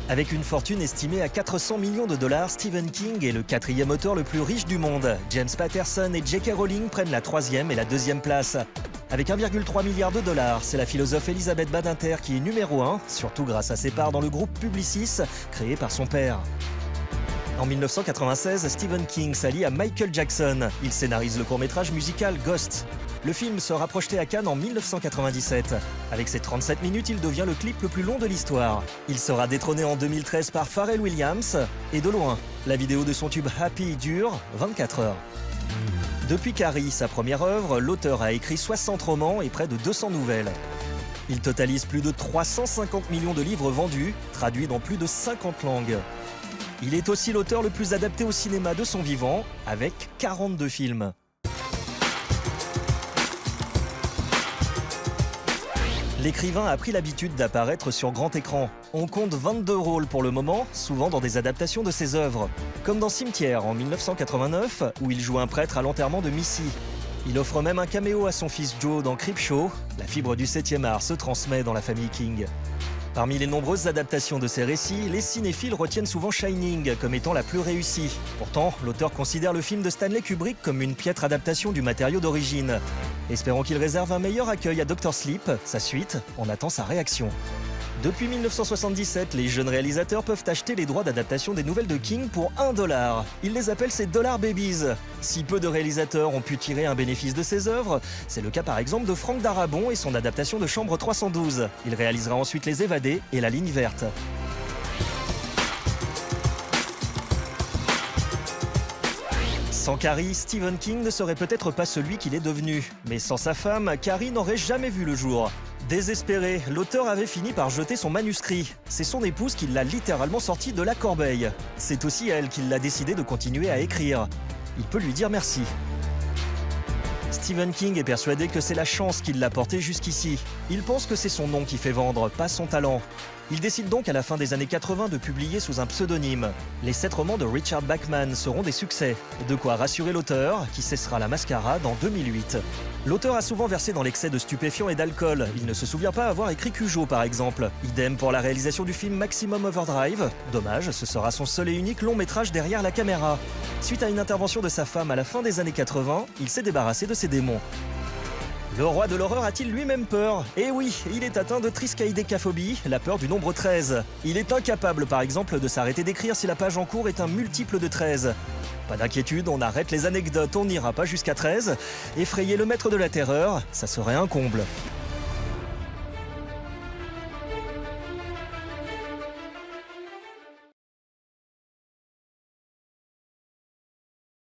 Avec une fortune estimée à 400 millions de dollars, Stephen King est le quatrième auteur le plus riche du monde. James Patterson et J.K. Rowling prennent la troisième et la deuxième place. Avec 1,3 milliard de dollars, c'est la philosophe Elizabeth Badinter qui est numéro 1, surtout grâce à ses parts dans le groupe Publicis, créé par son père. En 1996, Stephen King s'allie à Michael Jackson. Il scénarise le court-métrage musical Ghost. Le film sera projeté à Cannes en 1997. Avec ses 37 minutes, il devient le clip le plus long de l'histoire. Il sera détrôné en 2013 par Pharrell Williams, et de loin. La vidéo de son tube Happy dure 24 heures. Depuis Carrie, sa première œuvre, l'auteur a écrit 60 romans et près de 200 nouvelles. Il totalise plus de 350 millions de livres vendus, traduits dans plus de 50 langues. Il est aussi l'auteur le plus adapté au cinéma de son vivant, avec 42 films. L'écrivain a pris l'habitude d'apparaître sur grand écran. On compte 22 rôles pour le moment, souvent dans des adaptations de ses œuvres. Comme dans Cimetière en 1989, où il joue un prêtre à l'enterrement de Missy. Il offre même un caméo à son fils Joe dans Creepshow. La fibre du 7e art se transmet dans la famille King. Parmi les nombreuses adaptations de ses récits, les cinéphiles retiennent souvent Shining comme étant la plus réussie. Pourtant, l'auteur considère le film de Stanley Kubrick comme une piètre adaptation du matériau d'origine. Espérons qu'il réserve un meilleur accueil à Dr. Sleep, sa suite, on attend sa réaction. Depuis 1977, les jeunes réalisateurs peuvent acheter les droits d'adaptation des nouvelles de King pour $1. Ils les appellent ces Dollar Babies. Si peu de réalisateurs ont pu tirer un bénéfice de ces œuvres, c'est le cas par exemple de Franck Darabont et son adaptation de Chambre 312. Il réalisera ensuite Les Évadés et La Ligne verte. Sans Carrie, Stephen King ne serait peut-être pas celui qu'il est devenu. Mais sans sa femme, Carrie n'aurait jamais vu le jour. Désespéré, l'auteur avait fini par jeter son manuscrit. C'est son épouse qui l'a littéralement sorti de la corbeille. C'est aussi elle qui l'a décidé de continuer à écrire. Il peut lui dire merci. Stephen King est persuadé que c'est la chance qui l'a porté jusqu'ici. Il pense que c'est son nom qui fait vendre, pas son talent. Il décide donc à la fin des années 80 de publier sous un pseudonyme. Les 7 romans de Richard Bachman seront des succès. De quoi rassurer l'auteur, qui cessera la mascarade en 2008. L'auteur a souvent versé dans l'excès de stupéfiants et d'alcool. Il ne se souvient pas avoir écrit Cujo par exemple. Idem pour la réalisation du film Maximum Overdrive. Dommage, ce sera son seul et unique long métrage derrière la caméra. Suite à une intervention de sa femme à la fin des années 80, il s'est débarrassé de ses démons. Le roi de l'horreur a-t-il lui-même peur? Eh oui, il est atteint de triskaïdécaphobie, la peur du nombre 13. Il est incapable par exemple de s'arrêter d'écrire si la page en cours est un multiple de 13. Pas d'inquiétude, on arrête les anecdotes, on n'ira pas jusqu'à 13. Effrayer le maître de la terreur, ça serait un comble.